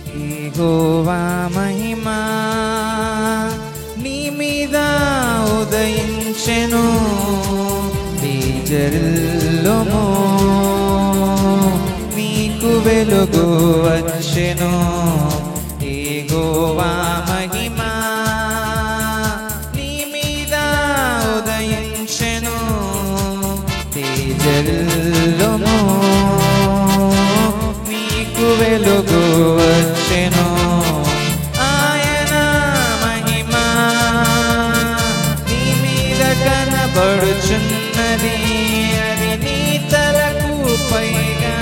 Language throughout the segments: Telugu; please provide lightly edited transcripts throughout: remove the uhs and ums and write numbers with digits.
యెహోవా మహిమా నీ మీద ఉదయించెను, తేజరిల్లుము నీకు వెలుగు వచ్చెను. యెహోవా మహిమా నీ మీద ఉదయించెను, తేజరిల్లుము నీకు వెలుగు వచ్చెను. ఆయన మహిమా నీ మీద కనబడుచున్నది, అది నీ తలకు పైగా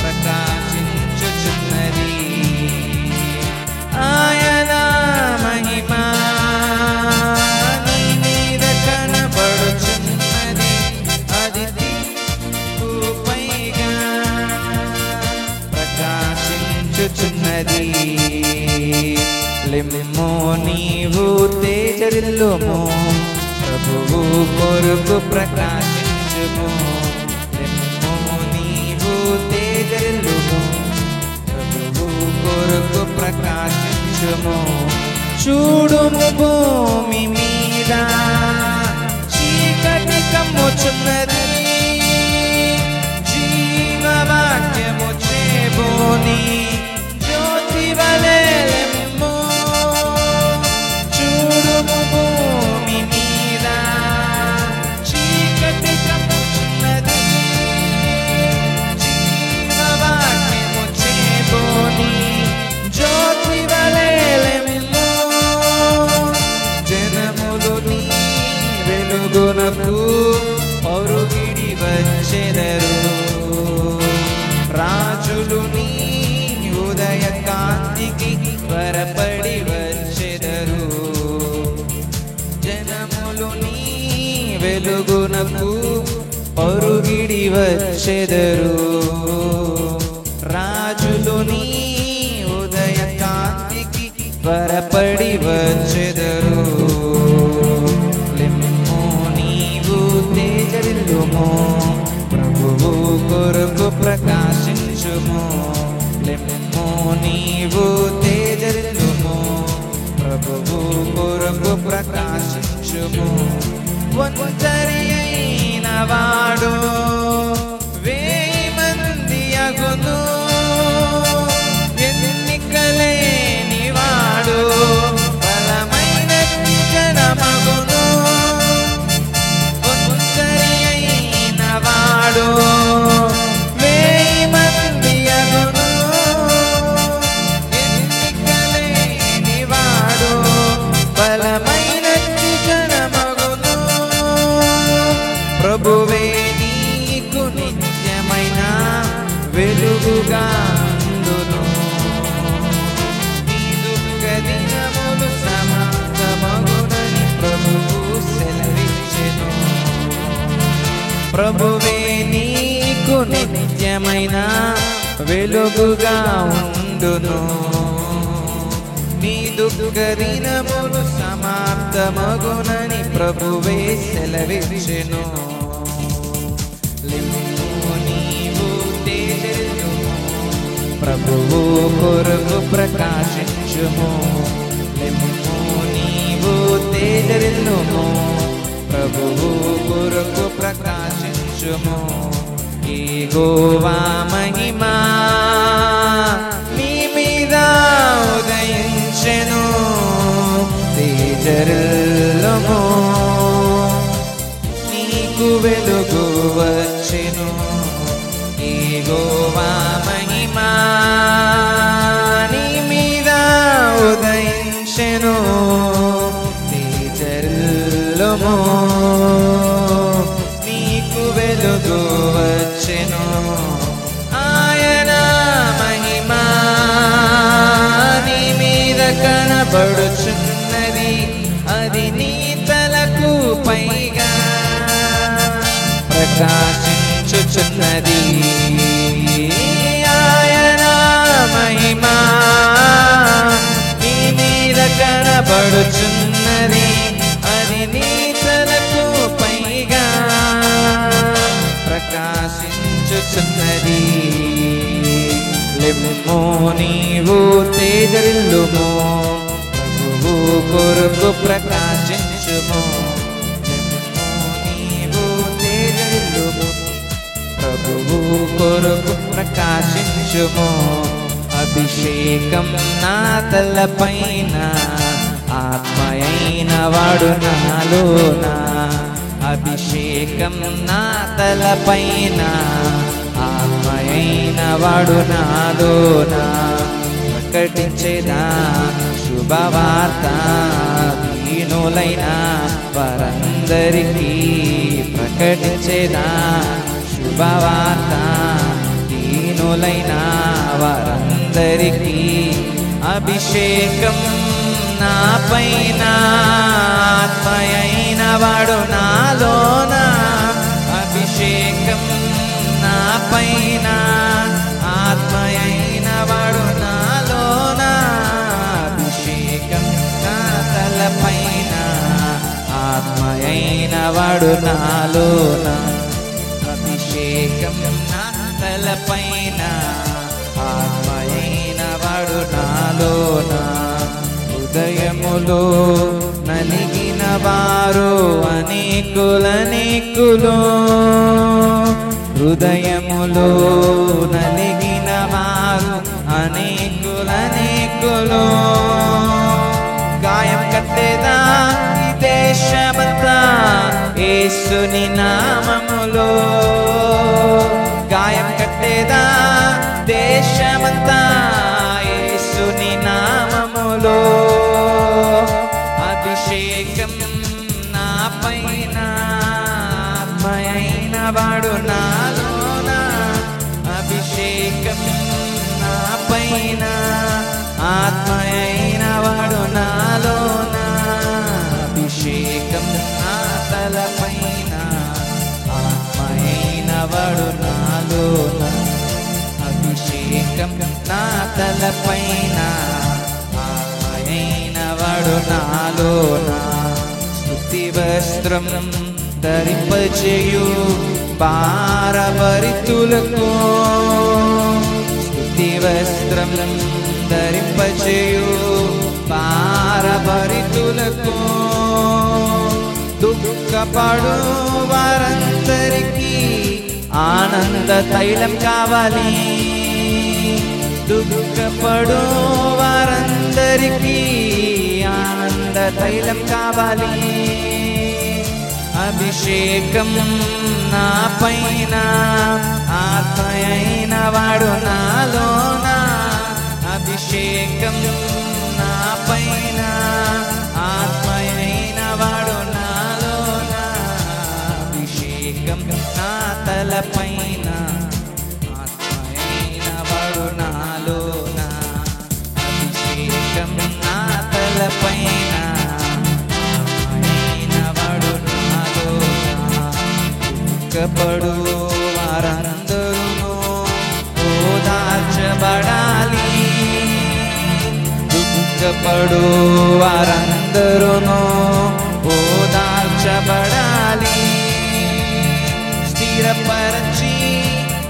ప్రకాశించుచున్నది. ఆయన మహిమా నీ మీద కనబడుచున్నది, అది నీకు పైగా ప్రకాశించుచున్నది. లెమ్ము నీవు తేజరిల్లుము, ప్రభువు కొరకు ప్రకాశించుము. లెమ్ము నీవు తేజరిల్లుము, ప్రభువు కొరకు ప్రకాశించుము. చూడుము భూమి మీద చీకటి కమ్ముచున్నది, జీవవాక్యము చేబోని జ్యోతి వలె లెమ్ము. చూడుము భూమి మీద చీకటి కమ్ముచున్నది, జీవవాక్యము చేబోని జ్యోతి వలె లెమ్ము. జనములు నీ వెలుగునకు పరుగిడి వచ్చెదరు, రాజులు నీ ఉదయ కాంతికి త్వరపడి వచ్చెదరు. జనములు నీ వెలుగునకు పరుగిడి వచ్చెదరు, రాజులు నీ ఉదయ కాంతికి త్వరపడి వచ్చెదరు. లెమ్ము నీవు తేజరిల్లుము, ప్రభువు కొరకు ప్రకాశించుము. లెమ్ము నీవు తేజరిల్లుము, ప్రభువు కొరకు ప్రకాశించుము. ఒంటరి అయిన వాడు 1000 మంది అగును, ఎన్నికలేని వాడు బలమైన జనమగును. ఒంటరి అయిన వాడు 1000 మంది అగును, ఎన్నికలేని వాడు బలమైన జనమగును. ప్రభువే నీకు నిత్యమైన వెలుగుగా ఉండును, నీ దుఃఖ దినములు సమాప్తమగునని ప్రభువు సెలవిచ్చెను. ప్రభువే నీకు నిత్యమైన వెలుగుగా ఉండును, నీ దుఃఖ దినములు సమాప్తమగునని ప్రభువే సెలవిచ్చెను. లెమ్ము నీవు తేజరిల్లుము, ప్రభువు కొరకు ప్రకాశించుము. లెమ్ము నీవు తేజరిల్లుము, ప్రభువు కొరకు ప్రకాశించుము. యెహోవా మహిమా నీ మీద ఉదయించెను, తేజరిల్లుము నీకు వెలుగు వచ్చెను. యెహోవా మహిమా నీ మీద ఉదయించెను, తేజరిల్లుము నీకు వెలుగు వచ్చెను. ఆయన మహిమా నీ మీద కనబడుచున్నది, అది నీ తలకు పైగా ప్రకాశించుచున్నది. ఆయన మహిమా నీ మీద కనబడుచున్నది, అది నీ తలకు పైగా ప్రకాశించుచున్నది. లెమ్ము నిమ్ము నీవు తేజరిల్లుము, ప్రభువు కొరకు ప్రకాశించుము. నిమ్ము నీవు తేజరిల్లుము, ప్రభువు కొరకు ప్రకాశించుము. అభిషేకం నా తలపైన, ఆత్మయైన వాడు నాలోన. అభిషేకం నా తలపైన, ఆత్మయైన వాడు నాలోన. ప్రకటించేదా శుభవార్త దీనులైన వారందరికీ. ప్రకటించేదా శుభవార్త దీనులైన వారందరికీ. అభిషేకం నా పైన, ఆత్మయైన వాడు నాలోన. అభిషేకం నా పైన, ఆత్మయైన వాడు నాలోన. అభిషేకం నా తలపైన, ఆత్మయైన వాడు నాలోన. అభిషేకం నా తలపైన, ఆత్మయైన వాడు నాలోన. హృదయములో నలిగిన వారు అనేకులనేకులు, హృదయములో నలిగిన వారు అనేకులనేకులు. గాయం కట్టేదా ఈ దేశమంతా యేసుని నామములో. గాయం కట్టేదా దేశమంతా యేసుని నామములో. అభిషేకం నా పైన, ఆత్మయైన వాడు నాలోన. అభిషేకం నా పైన, ఆత్మయైన వాడు నాలోన. అభిషేకం నా తలపైన, ఆత్మయైన వాడు నాలోన. అభిషేకం నా తలపైన, ఆత్మయైన వాడు నాలోన. స్తుతి వస్త్రం ధరింపజేయు భారభరితులకు, స్తుతి వస్త్రం ధరింపజేయు భారభరితులకు. దుఃఖపడు వారందరికీ ఆనంద తైలం కావాలి. దుఃఖపడు వారందరికీ ఆనంద తైలం కావాలి. అభిషేకం నా పైన, ఆత్మయైన వాడు నాలోన. అభిషేకం నా పైన, ఆత్మయైన వాడు నాలోన. అభిషేకం నా తలపైన, ఆత్మయైన వాడు నాలోన. అభిషేకం నా తలపైన, ఆత్మయైన వాడు నాలోన. దుఃఖపడు వారందరూ ఓదార్చబడాలి. దుఃఖపడు వారందరూ ఓదార్చబడాలి. స్థిరపరచి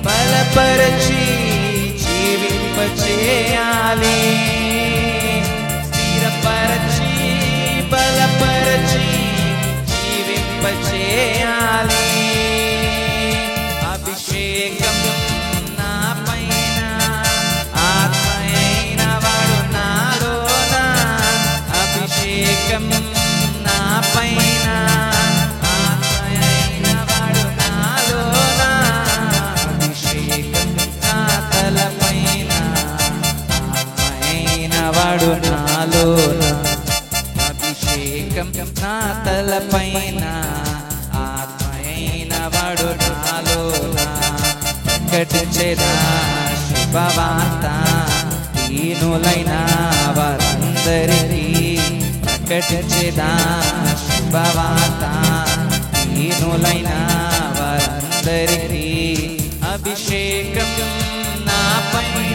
బలపరచి జీవింపచేయాలి. స్థిరపరచి బలపరచి జీవింపచేయాలి. అభిషేకం నా పైన, ఆత్మయైన వాడు నాలోన. అభిషేకం నా పైన, ఆత్మయైన వాడు నాలోన. అభిషేకం నా తలపైన, ఆత్మయైన వాడు నాలోన. అభిషేకం నా తలపైన, ఆత్మయైన వాడు నాలోన. ప్రకటించేదా శుభవార్త దీనులైన వారందరికీ. ప్రకటించేదా శుభవార్త దీనులైన వారందరికీ. అభిషేకం నా పైన,